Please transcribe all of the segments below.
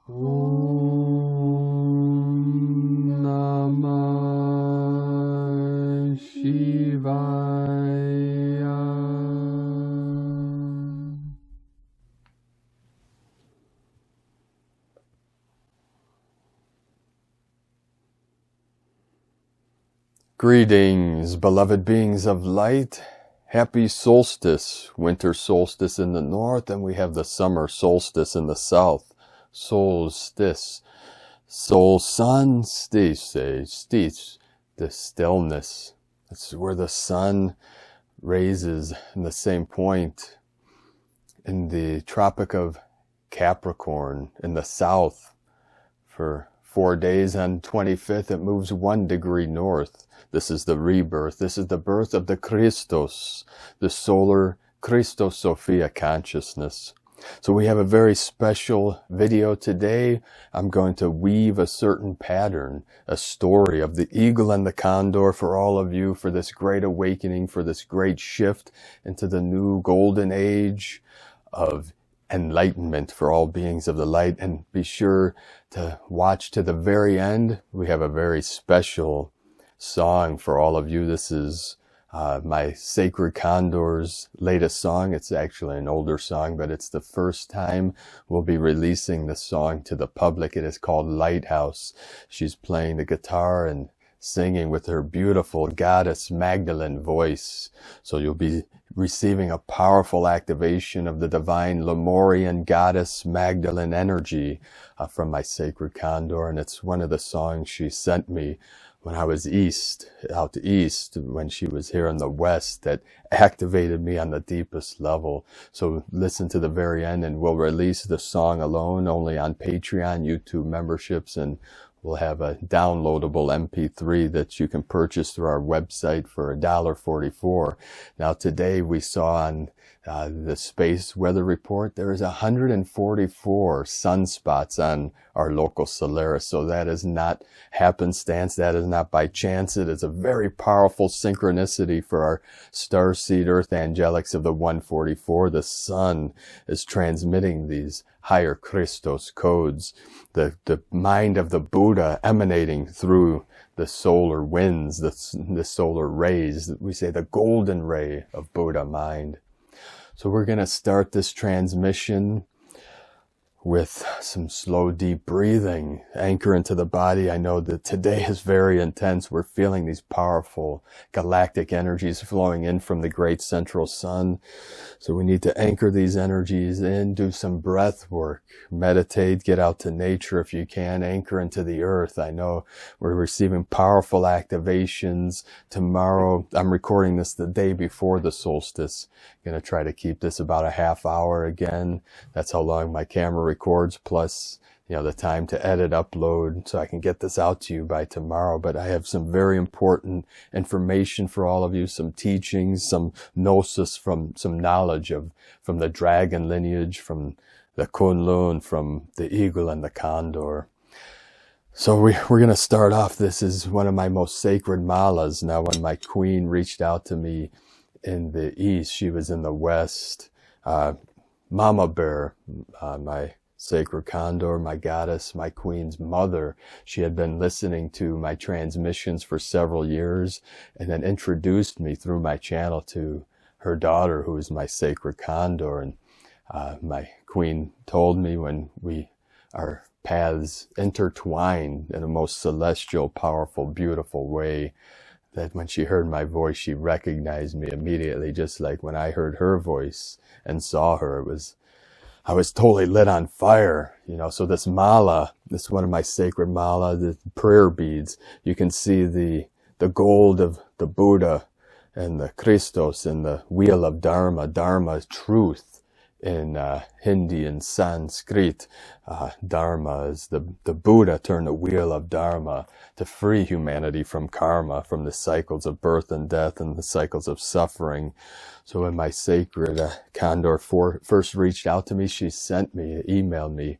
Om Namah Shivaya. Greetings, beloved beings of light. Happy solstice, winter solstice in the north, and we have the summer solstice in the south. Solstice, soul sun, stice, the stillness. It's where the sun raises in the same point in the Tropic of Capricorn in the south. For 4 days on 25th, it moves 1 degree north. This is the rebirth. This is the birth of the Christos, the solar Christos Sophia consciousness. So we have a very special video today. I'm going to weave a certain pattern, a story of the eagle and the condor for all of you, for this great awakening, for this great shift into the new golden age of enlightenment for all beings of the light. And be sure to watch to the very end. We have a very special song for all of you. This is my Sacred Condor's latest song. It's actually an older song, but it's the first time we'll be releasing the song to the public. It is called Lighthouse. She's playing the guitar and singing with her beautiful goddess Magdalene voice. So you'll be receiving a powerful activation of the divine Lemurian goddess Magdalene energy from my Sacred Condor. And it's one of the songs she sent me when I was out east, when she was here in the west, that activated me on the deepest level. So listen to the very end, and we'll release the song alone only on Patreon, YouTube memberships, and we'll have a downloadable MP3 that you can purchase through our website for $1.44. Now today we saw on the space weather report, there is 144 sunspots on our local Solaris. So that is not happenstance. That is not by chance. It is a very powerful synchronicity for our starseed earth angelics of the 144. The sun is transmitting these higher Christos codes, the mind of the Buddha emanating through the solar winds, the solar rays. We say the golden ray of Buddha mind. So we're going to start this transmission with some slow, deep breathing. Anchor into the body. I know that today is very intense. We're feeling these powerful galactic energies flowing in from the great central sun. So we need to anchor these energies in, do some breath work, meditate, get out to nature if you can, anchor into the earth. I know we're receiving powerful activations. Tomorrow, I'm recording this the day before the solstice. I'm going to try to keep this about a half hour again. That's how long my camera records, plus the time to edit, upload, so I can get this out to you by tomorrow. But I have some very important information for all of you, some teachings, some gnosis, from some knowledge from the dragon lineage, from the Kunlun, from the eagle and the condor. So we're going to start off. This is one of my most sacred malas. Now, when my queen reached out to me in the east, she was in the west. Mama Bear, my Sacred Condor, my goddess, my queen's mother, she had been listening to my transmissions for several years and then introduced me through my channel to her daughter, who is my Sacred Condor. And my queen told me, when our paths intertwined in a most celestial, powerful, beautiful way, that when she heard my voice, she recognized me immediately, just like when I heard her voice and saw her. I was totally lit on fire, So this mala, this is one of my sacred mala, the prayer beads. You can see the gold of the Buddha and the Christos and the wheel of Dharma. Dharma is truth in Hindi and Sanskrit. Dharma is the Buddha turned the wheel of Dharma to free humanity from karma, from the cycles of birth and death and the cycles of suffering. So when my Sacred Condor first reached out to me, she emailed me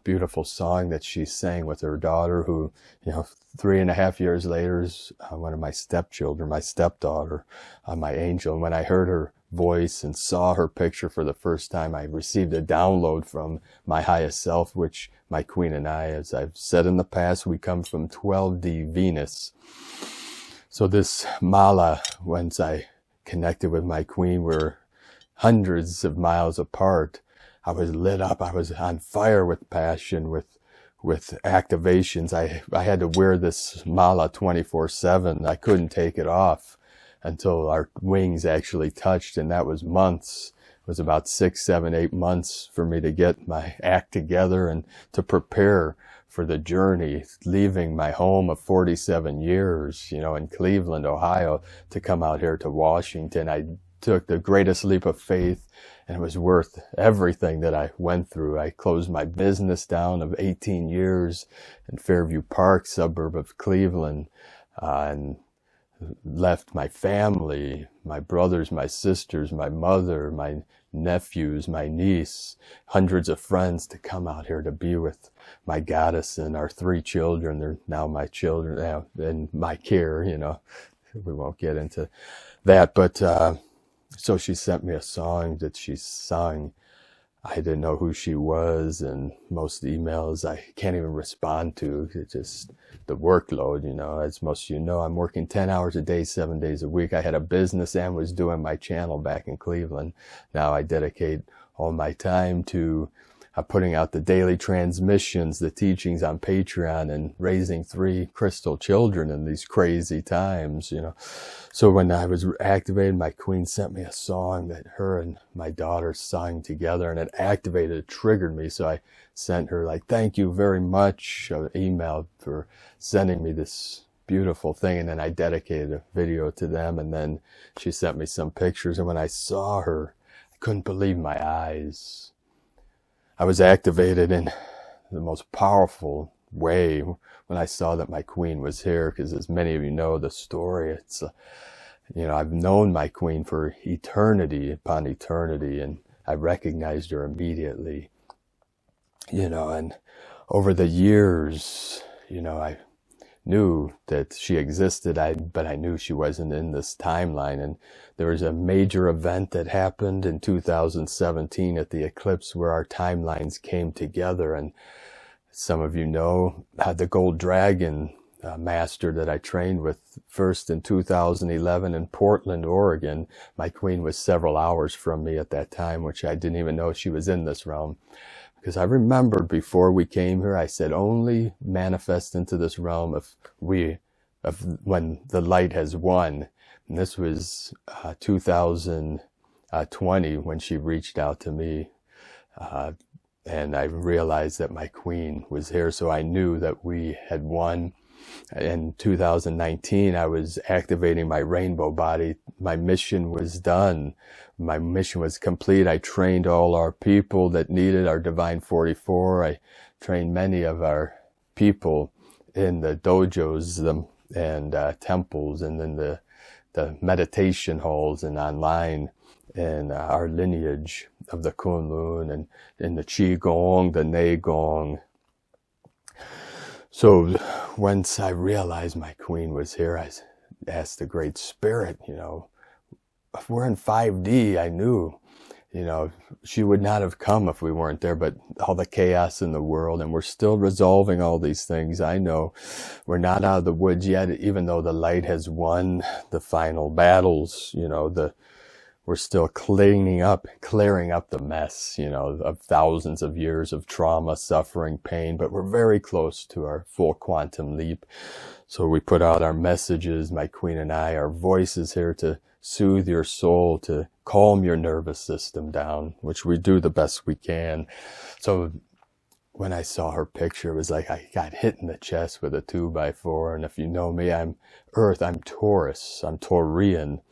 beautiful song that she sang with her daughter, who, 3.5 years later is one of my stepchildren, my stepdaughter, my angel. And when I heard her voice and saw her picture for the first time, I received a download from my highest self, which my queen and I, as I've said in the past, we come from 12D Venus. So this mala, once I connected with my queen, we're hundreds of miles apart. I was lit up. I was on fire with passion, with activations. I had to wear this mala 24/7. I couldn't take it off until our wings actually touched, and that was months. It was about 6, 7, 8 months for me to get my act together and to prepare for the journey, leaving my home of 47 years, in Cleveland, Ohio, to come out here to Washington. I took the greatest leap of faith, and it was worth everything that I went through. I closed my business down of 18 years in Fairview Park, suburb of Cleveland, and left my family, my brothers, my sisters, my mother, my nephews, my niece, hundreds of friends to come out here to be with my goddess and our 3 children. They're now my children, now in my care, We won't get into that, but so she sent me a song that she sung. I didn't know who she was, and most emails I can't even respond to. It's just the workload, as most of you know, I'm working 10 hours a day, 7 days a week. I had a business and was doing my channel back in Cleveland. Now I dedicate all my time to putting out the daily transmissions, the teachings on Patreon, and raising 3 crystal children in these crazy times, So when I was activated, my queen sent me a song that her and my daughter sang together, and it activated, it triggered me. So I sent her thank you very much, an email for sending me this beautiful thing. And then I dedicated a video to them. And then she sent me some pictures. And when I saw her, I couldn't believe my eyes. I was activated in the most powerful way when I saw that my queen was here, because as many of you know the story, it's, I've known my queen for eternity upon eternity, and I recognized her immediately, and over the years, I knew that she existed, but I knew she wasn't in this timeline. And there was a major event that happened in 2017 at the eclipse where our timelines came together. And some of you know the Gold Dragon master that I trained with first in 2011 in Portland, Oregon. My queen was several hours from me at that time, which I didn't even know she was in this realm. Because I remembered before we came here, I said, only manifest into this realm when the light has won. And this was 2020 when she reached out to me. And I realized that my queen was here. So I knew that we had won. In 2019, I was activating my rainbow body. My mission was done. My mission was complete. I trained all our people that needed our Divine 44. I trained many of our people in the dojos and temples, and then the meditation halls and online, and our lineage of the Kunlun, and in the Qigong, the Neigong. So once I realized my queen was here, I asked the Great Spirit, if we're in 5D, I knew, she would not have come if we weren't there, but all the chaos in the world, and we're still resolving all these things. I know we're not out of the woods yet, even though the light has won the final battles, we're still clearing up the mess, of thousands of years of trauma, suffering, pain, but we're very close to our full quantum leap. So we put out our messages, my queen and I, our voices here to soothe your soul, to calm your nervous system down, which we do the best we can. So when I saw her picture, it was like I got hit in the chest with a 2x4. And if you know me, I'm Earth, I'm Taurus, I'm Taurian.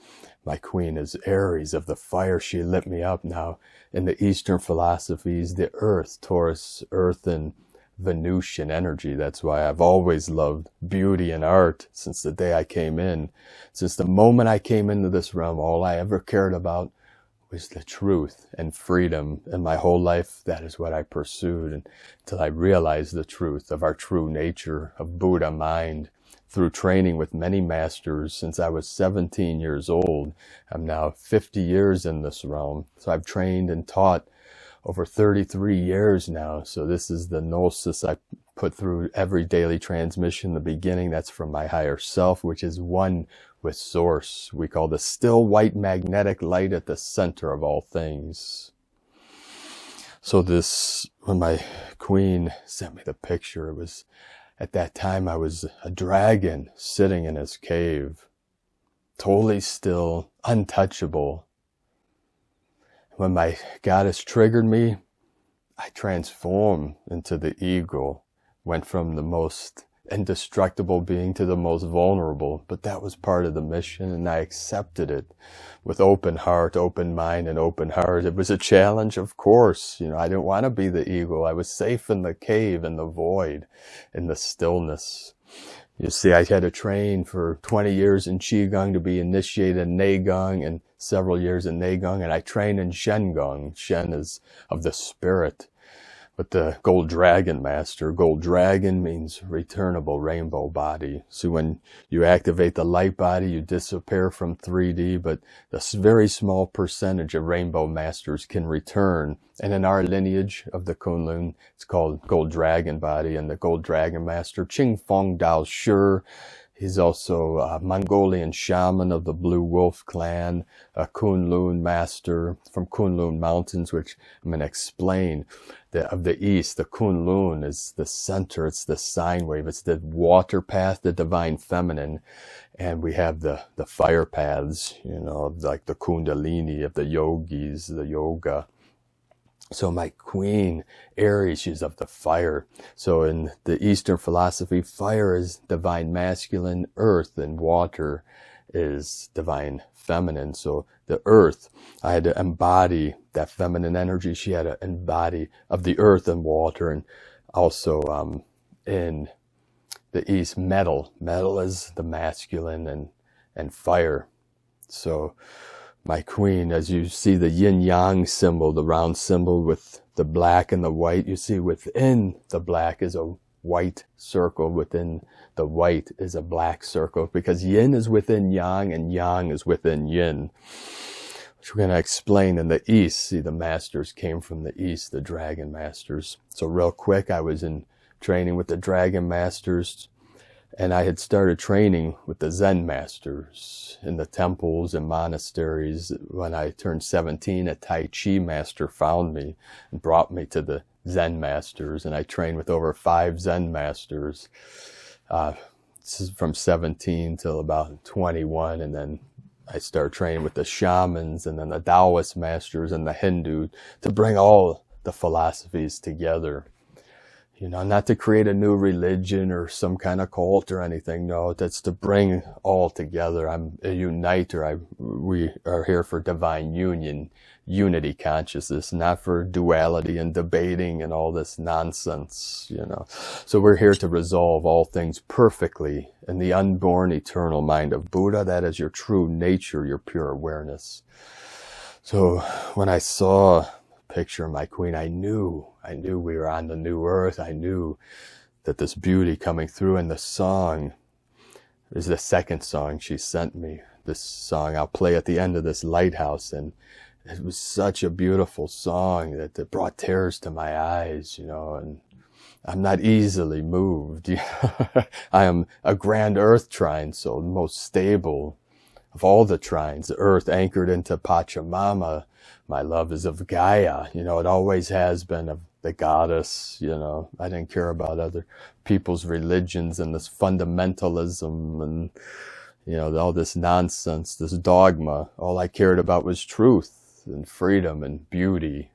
My queen is Aries of the fire. She lit me up. Now, in the Eastern philosophies, the Earth, Taurus, Earth, and Venusian energy. That's why I've always loved beauty and art since the day I came in. Since the moment I came into this realm, all I ever cared about was the truth and freedom. And my whole life, that is what I pursued until I realized the truth of our true nature, of Buddha mind, through training with many masters since I was 17 years old. I'm now 50 years in this realm. So I've trained and taught over 33 years now. So this is the gnosis I put through every daily transmission. The beginning, that's from my higher self, which is one with source. We call the still white magnetic light at the center of all things. So this, when my queen sent me the picture, it was, at that time I was a dragon sitting in his cave, totally still, untouchable. When my goddess triggered me, I transformed into the eagle, went from the most indestructible being to the most vulnerable. But that was part of the mission, and I accepted it with open heart, open mind, and open heart. It was a challenge, of course. I didn't want to be the eagle. I was safe in the cave, in the void, in the stillness. You see, I had to train for 20 years in Qigong to be initiated in Neigong, and several years in Neigong, and I trained in Shengong. Shen is of the spirit. But the Gold Dragon Master, Gold Dragon means returnable rainbow body. So when you activate the light body, you disappear from 3D, but a very small percentage of Rainbow Masters can return. And in our lineage of the Kunlun, it's called Gold Dragon Body, and the Gold Dragon Master, Qing Feng Dao Shi. He's also a Mongolian shaman of the Blue Wolf clan, a Kunlun master from Kunlun Mountains, which I'm going to explain. Of the East, the Kunlun is the center, it's the sine wave, it's the water path, the divine feminine. And we have the fire paths, like the Kundalini of the yogis, the yoga. So my queen, Aries, she's of the fire. So in the Eastern philosophy, fire is divine masculine, earth and water is divine feminine. So the earth, I had to embody that feminine energy. She had to embody of the earth and water. And also in the East, metal. Metal is the masculine and fire. So my queen, as you see the yin-yang symbol, the round symbol with the black and the white, you see within the black is a white circle, within the white is a black circle, because yin is within yang and yang is within yin, which we're going to explain in the East. See, the masters came from the East, the dragon masters. So real quick, I was in training with the dragon masters, and I had started training with the Zen masters in the temples and monasteries. When I turned 17, a Tai Chi master found me and brought me to the Zen masters, and I trained with over 5 Zen masters from 17 till about 21, and then I started training with the shamans and then the Taoist masters and the Hindu to bring all the philosophies together. Not to create a new religion or some kind of cult or anything. No, that's to bring all together. I'm a uniter. We are here for divine union, unity consciousness, not for duality and debating and all this nonsense, So we're here to resolve all things perfectly in the unborn eternal mind of Buddha. That is your true nature, your pure awareness. So when I saw picture of my queen, I knew we were on the new earth. I knew that this beauty coming through. And the song is the second song she sent me. This song I'll play at the end of this Lighthouse, and it was such a beautiful song that it brought tears to my eyes, and I'm not easily moved. I am a grand earth trine, so the most stable of all the trines, the earth anchored into Pachamama. My love is of Gaia, it always has been, of the goddess, I didn't care about other people's religions and this fundamentalism and, all this nonsense, this dogma. All I cared about was truth and freedom and beauty.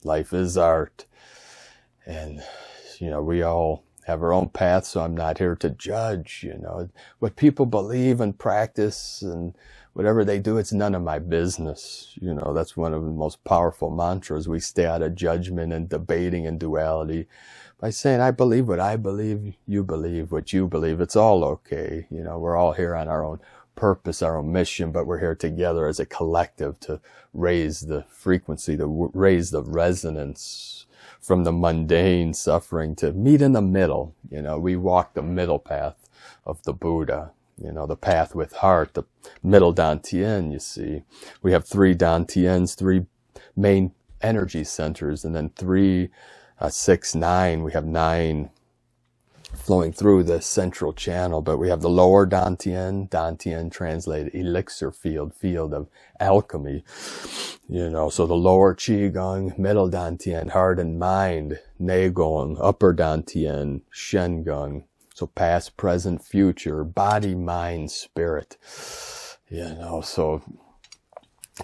Life is art. And, we all have our own path, so I'm not here to judge, what people believe and practice and whatever they do, it's none of my business. That's one of the most powerful mantras. We stay out of judgment and debating and duality by saying, I believe what I believe, you believe what you believe. It's all okay. We're all here on our own purpose, our own mission, but we're here together as a collective to raise the frequency, to raise the resonance from the mundane suffering to meet in the middle. You know, we walk the middle path of the Buddha, you know, the path with heart, the middle Dantian, you see. We have 3 Dantians, 3 main energy centers, and then 3, 6, 9. We have 9 flowing through the central channel, but we have the lower Dantian, Dantian translated elixir field, field of alchemy, you know, so the lower Qigong, middle Dantian, heart and mind, Neigong, upper Dantian, Shengong, so past, present, future, body, mind, spirit, you know, so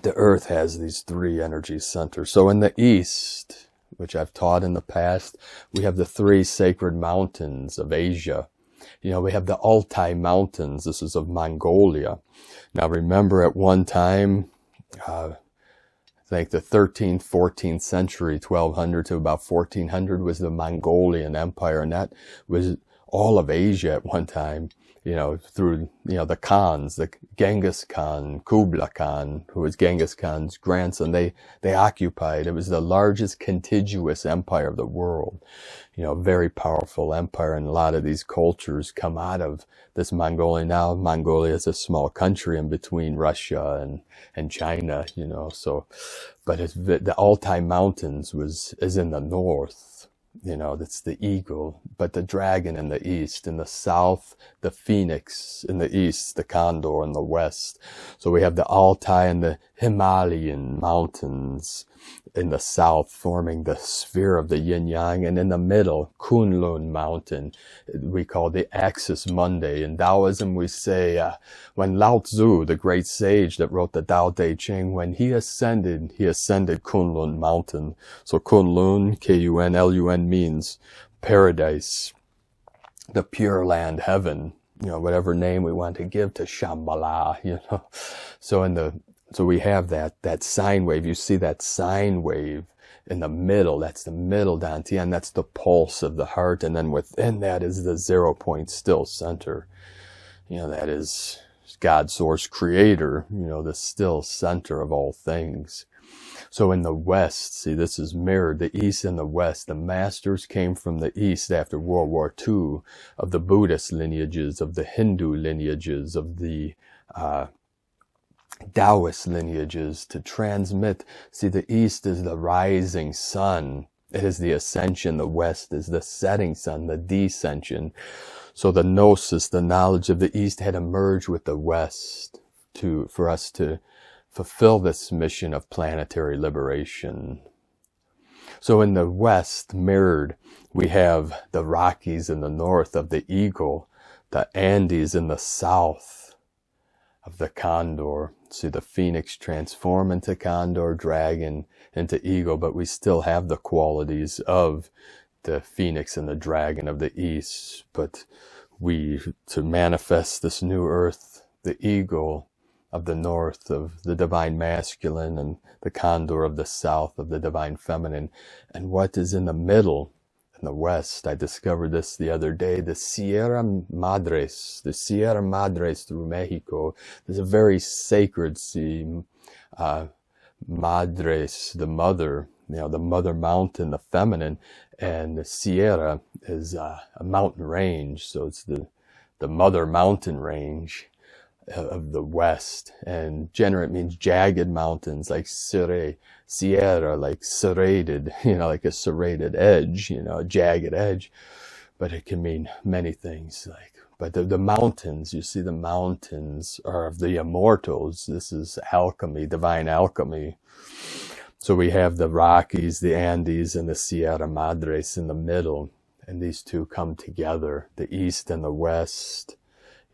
the earth has these 3 energy centers. So in the east, which I've taught in the past, we have the 3 sacred mountains of Asia. You know, we have the Altai Mountains. This is of Mongolia. Now remember, at one time, I think the 13th, 14th century, 1200 to about 1400 was the Mongolian Empire, and that was all of Asia at one time, you know, through, you know, the Khans, the Genghis Khan, Kublai Khan, who was Genghis Khan's grandson, they occupied. It was the largest contiguous empire of the world, you know, very powerful empire, and a lot of these cultures come out of this Mongolia. Now Mongolia is a small country in between Russia and China, you know, so, but the Altai Mountains is in the north. You know, that's the eagle, but the dragon in the east, in the south, the phoenix, in the east, the condor in the west. So we have the Altai and the Himalayan mountains in the south, forming the sphere of the yin yang, and in the middle, Kunlun mountain, we call the axis Mundi. In Taoism, we say, when Lao Tzu, the great sage that wrote the Tao Te Ching, when he ascended Kunlun mountain. So Kunlun, K-U-N-L-U-N, means paradise, the pure land, heaven, you know, whatever name we want to give to Shambhala, you know. So we have that sine wave. You see that sine wave in the middle. That's the middle Dantian. That's the pulse of the heart. And then within that is the 0 point still center. You know, that is God, source, creator, you know, the still center of all things. So in the west, see, this is mirrored, the east and the west. The masters came from the east after World War II, of the Buddhist lineages, of the Hindu lineages, of the Taoist lineages, to transmit. See, the east is the rising sun. It is the ascension. The west is the setting sun, the descension. So the gnosis, the knowledge of the east, had emerged with the west for us to fulfill this mission of planetary liberation. So in the west, mirrored, we have the Rockies in the north of the eagle, the Andes in the south of the condor. See, the phoenix transform into condor, dragon into eagle, but we still have the qualities of the phoenix and the dragon of the east. But to manifest this new earth, the eagle of the north, of the divine masculine, and the condor of the south, of the divine feminine. And what is in the middle, in the west, I discovered this the other day, the Sierra Madres through Mexico. There's a very sacred Madres, the mother, you know, the mother mountain, the feminine, and the Sierra is a mountain range, so it's the mother mountain range of the west. And generally it means jagged mountains, like Sierra, like serrated, you know, like a serrated edge, you know, a jagged edge. But it can mean many things, but the mountains, you see, the mountains are of the immortals. This is alchemy, divine alchemy. So we have the Rockies, the Andes, and the Sierra Madres in the middle, and these two come together, the east and the west.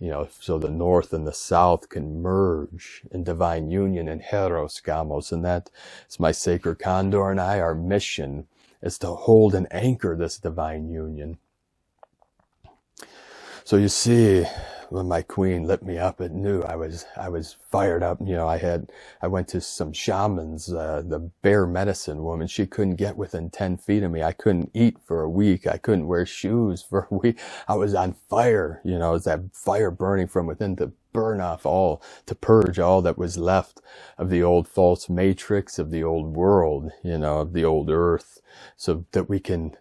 You know, so the north and the south can merge in divine union in Heros Gamos. And that is my sacred condor and I. Our mission is to hold and anchor this divine union. So you see, when my queen lit me up, it knew I was fired up. You know, I went to some shamans, the bear medicine woman. She couldn't get within 10 feet of me. I couldn't eat for a week. I couldn't wear shoes for a week. I was on fire. You know, it's that fire burning from within to burn off all, to purge all that was left of the old false matrix, of the old world, you know, of the old earth, so that we can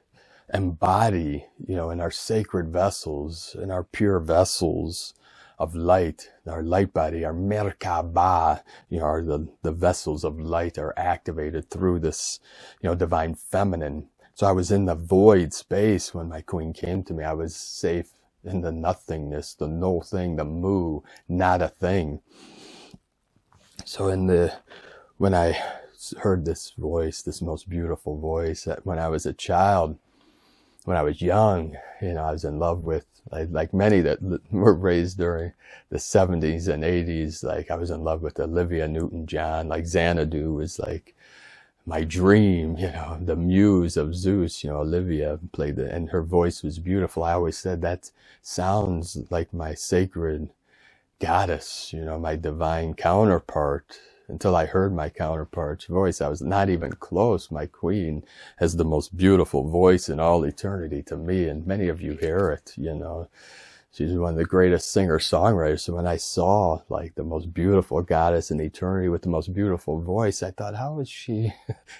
embody, you know, in our sacred vessels, in our pure vessels of light, our light body, our Merkaba, you know, the vessels of light are activated through this, you know, divine feminine. So I was in the void space when my queen came to me. I was safe in the nothingness, the no thing, the moo, not a thing. So when I heard this voice, this most beautiful voice, that when I was a child, when I was young, you know, I was in love with, like many that were raised during the 70s and 80s, like I was in love with Olivia Newton-John, like Xanadu was like my dream, you know, the muse of Zeus, you know, Olivia played it, and her voice was beautiful. I always said that sounds like my sacred goddess, you know, my divine counterpart. Until I heard my counterpart's voice, I was not even close. My queen has the most beautiful voice in all eternity to me, and many of you hear it, you know. She's one of the greatest singer-songwriters. So when I saw like the most beautiful goddess in eternity with the most beautiful voice, I thought, how is she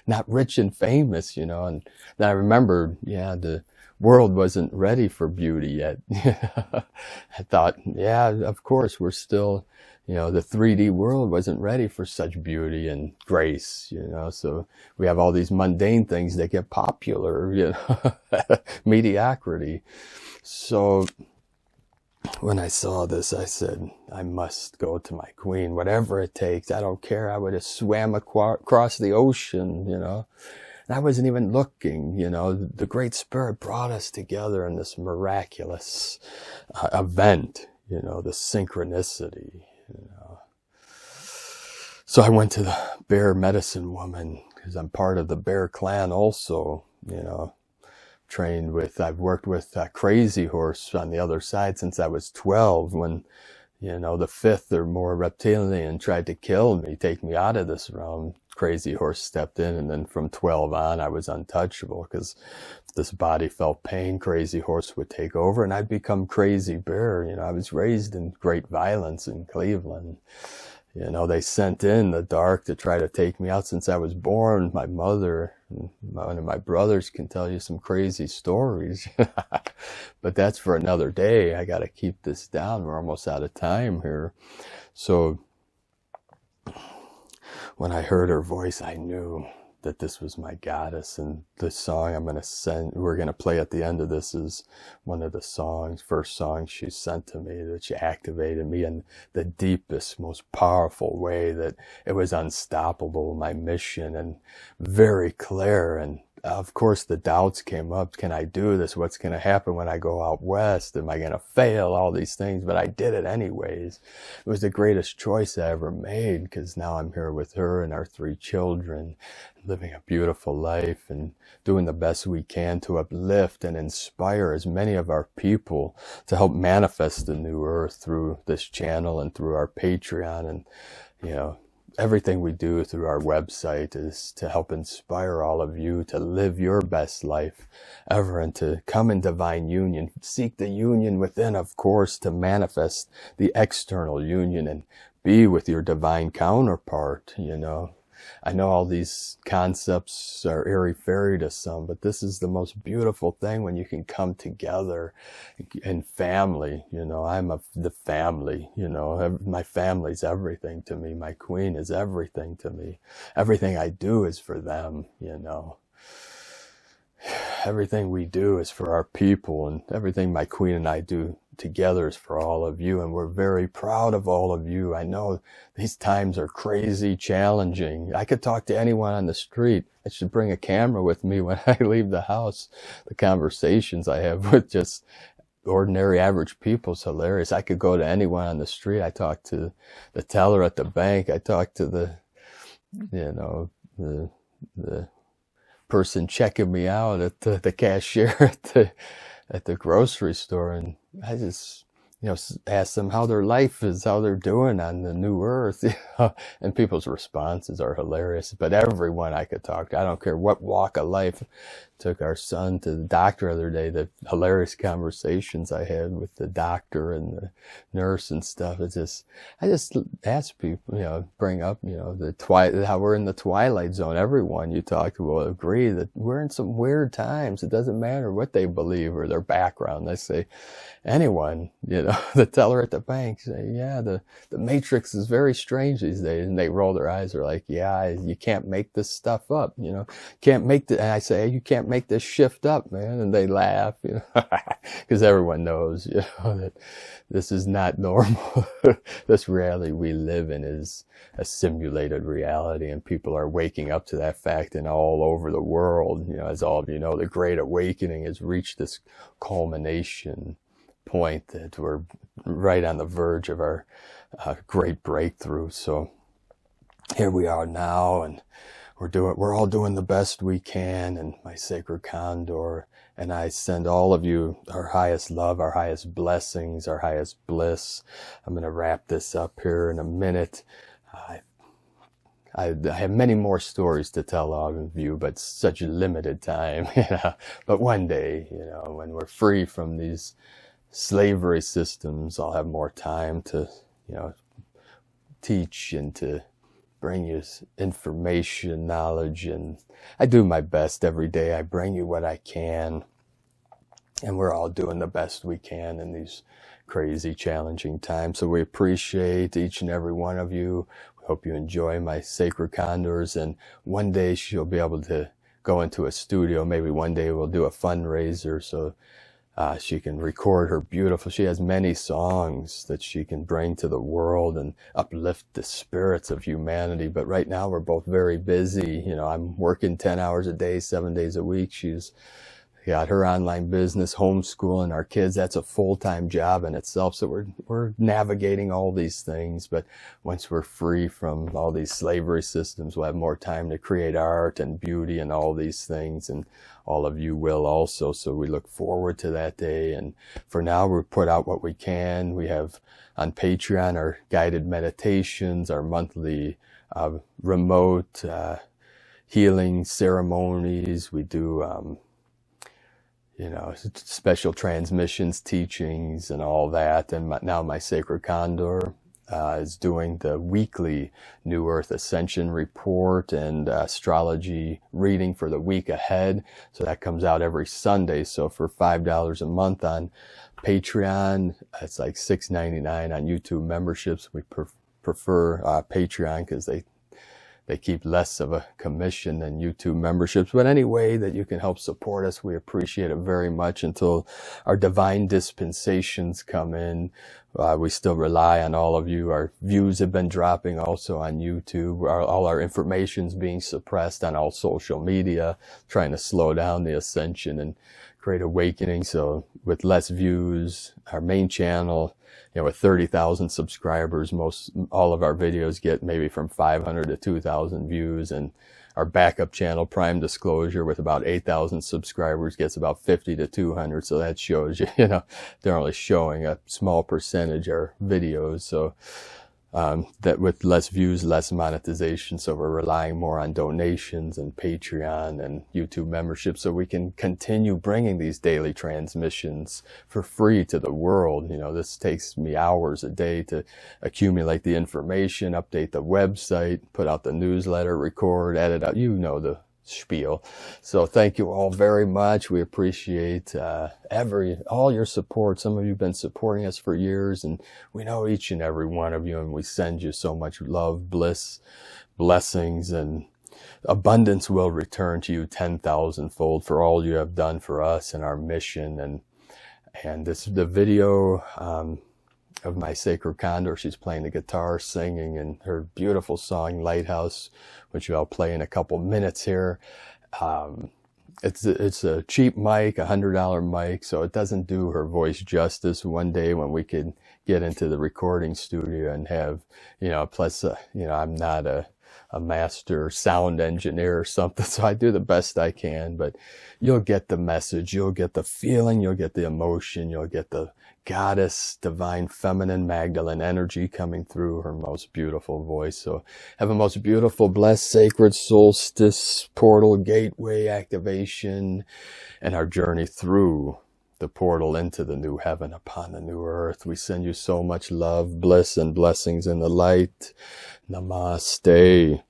not rich and famous, you know? And then I remembered, yeah, the world wasn't ready for beauty yet. I thought, yeah, of course, we're still, you know, the 3D world wasn't ready for such beauty and grace, you know, so we have all these mundane things that get popular, you know, mediocrity. So when I saw this, I said, I must go to my queen, whatever it takes. I don't care. I would have swam across the ocean, you know. And I wasn't even looking, you know. The Great Spirit brought us together in this miraculous event, you know, the synchronicity, you know. So I went to the bear medicine woman because I'm part of the bear clan also, you know. I've worked with Crazy Horse on the other side since I was 12 when, you know, the fifth or more reptilian tried to kill me, take me out of this realm. Crazy Horse stepped in, and then from 12 on, I was untouchable because if this body felt pain, Crazy Horse would take over and I'd become Crazy Bear. You know, I was raised in great violence in Cleveland. You know, they sent in the dark to try to take me out since I was born. My mother and one of my brothers can tell you some crazy stories. But that's for another day. I got to keep this down. We're almost out of time here. So when I heard her voice, I knew that this was my goddess, and the song we're going to play at the end of this is one of the first songs she sent to me, that she activated me in the deepest, most powerful way, that it was unstoppable, my mission, and very clear. And of course the doubts came up. Can I do this? What's going to happen when I go out west? Am I going to fail? All these things, but I did it anyways. It was the greatest choice I ever made, because now I'm here with her and our 3 children, living a beautiful life and doing the best we can to uplift and inspire as many of our people to help manifest the new earth through this channel and through our Patreon. And, you know, everything we do through our website is to help inspire all of you to live your best life ever and to come in divine union. Seek the union within, of course, to manifest the external union and be with your divine counterpart, you know. I know all these concepts are airy-fairy to some, but this is the most beautiful thing when you can come together in family. You know, I'm the family, you know, my family's everything to me. My queen is everything to me. Everything I do is for them, you know. Everything we do is for our people, and everything my queen and I do together is for all of you, and we're very proud of all of you. I know these times are crazy, challenging. I could talk to anyone on the street. I should bring a camera with me when I leave the house. The conversations I have with just ordinary average people is hilarious. I could go to anyone on the street. I talk to the teller at the bank. I talk to the, you know, the person checking me out at the cashier at the grocery store, and I just ask them how their life is, how they're doing on the new earth, and people's responses are hilarious. But everyone I could talk to, I don't care what walk of life. Took our son to the doctor the other day. The hilarious conversations I had with the doctor and the nurse and stuff. I just ask people, bring up, how we're in the twilight zone. Everyone you talk to will agree that we're in some weird times. It doesn't matter what they believe or their background. They say, anyone, the teller at the bank say, yeah, the matrix is very strange these days. And they roll their eyes. They're like, yeah, you can't make this stuff up, can't make and I say, hey, you can't make this shift up, man. And they laugh, because everyone knows, that this is not normal. This reality we live in is a simulated reality, and people are waking up to that fact. And all over the world, as all of you know, the Great Awakening has reached this culmination point that we're right on the verge of our great breakthrough. So here we are now, and we're all doing the best we can. And my sacred Condor and I send all of you our highest love, our highest blessings, our highest bliss. I'm going to wrap this up here in a minute. I have many more stories to tell all of you, but such limited time, But one day, when we're free from these slavery systems, I'll have more time to, teach and to bring you information, knowledge, and I do my best every day. I bring you what I can, and we're all doing the best we can in these crazy, challenging times. So we appreciate each and every one of you. We hope you enjoy my sacred condors, and one day she'll be able to go into a studio. Maybe one day we'll do a fundraiser so she can record her beautiful, she has many songs that she can bring to the world and uplift the spirits of humanity. But right now we're both very busy. I'm working 10 hours a day, 7 days a week. She's got her online business, homeschooling our kids. That's a full-time job in itself. So we're navigating all these things. But once we're free from all these slavery systems, we'll have more time to create art and beauty and all these things. And all of you will also. So we look forward to that day. And for now, we put out what we can. We have on Patreon our guided meditations, our monthly remote healing ceremonies. We do special transmissions, teachings, and all that. And now my sacred Condor is doing the weekly New Earth Ascension report and astrology reading for the week ahead. So that comes out every Sunday. So for $5 a month on Patreon, it's like $6.99 on YouTube memberships. We prefer Patreon because they keep less of a commission than YouTube memberships. But any way that you can help support us, we appreciate it very much until our divine dispensations come in. We still rely on all of you. Our views have been dropping also on YouTube. All our information's being suppressed on all social media, trying to slow down the ascension and great awakening. So with less views, our main channel, with 30,000 subscribers, all of our videos get maybe from 500 to 2,000 views, and our backup channel, Prime Disclosure, with about 8,000 subscribers, gets about 50 to 200. So that shows you, they're only showing a small percentage of our videos. So that with less views, less monetization. So we're relying more on donations and Patreon and YouTube membership so we can continue bringing these daily transmissions for free to the world. This takes me hours a day to accumulate the information, update the website, put out the newsletter, record, edit out, the spiel. So thank you all very much. We appreciate all your support. Some of you have been supporting us for years, and we know each and every one of you, and we send you so much love, bliss, blessings, and abundance will return to you 10,000-fold for all you have done for us and our mission. And this is the video of my sacred Condor. She's playing the guitar, singing, and her beautiful song Lighthouse, which I'll play in a couple minutes here. It's a cheap mic, $100 mic, so it doesn't do her voice justice. One day when we could get into the recording studio and have, plus, I'm not a a master sound engineer or something, so I do the best I can, but you'll get the message, you'll get the feeling, you'll get the emotion, you'll get the goddess, divine feminine Magdalene energy coming through her most beautiful voice. So have a most beautiful, blessed, sacred solstice portal gateway activation and our journey through the portal into the new heaven upon the new earth. We send you so much love, bliss, and blessings in the light. Namaste.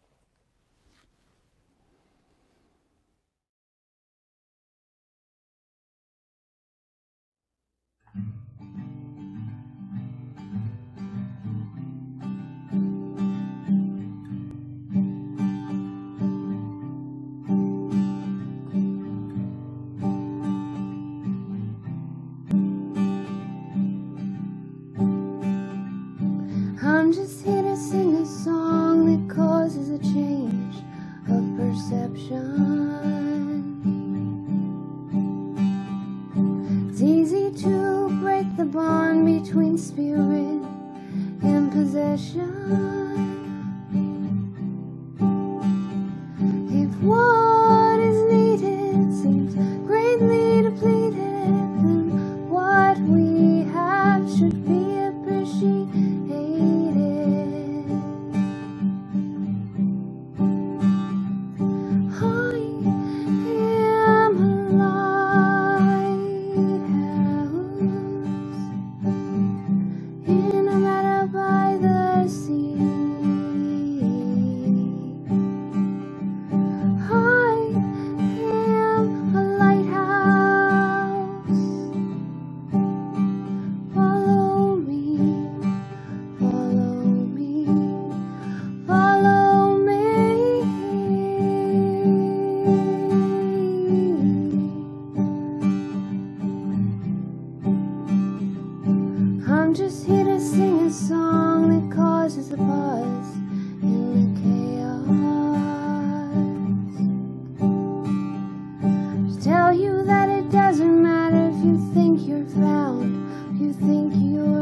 I'm just here to sing a song that causes a change of perception. It's easy to break the bond between spirit and possession. If what is needed seems greatly depleted, then what we have should be appreciated. I'm just here to sing a song that causes a pause in the chaos. To tell you that it doesn't matter if you think you're found, if you think you're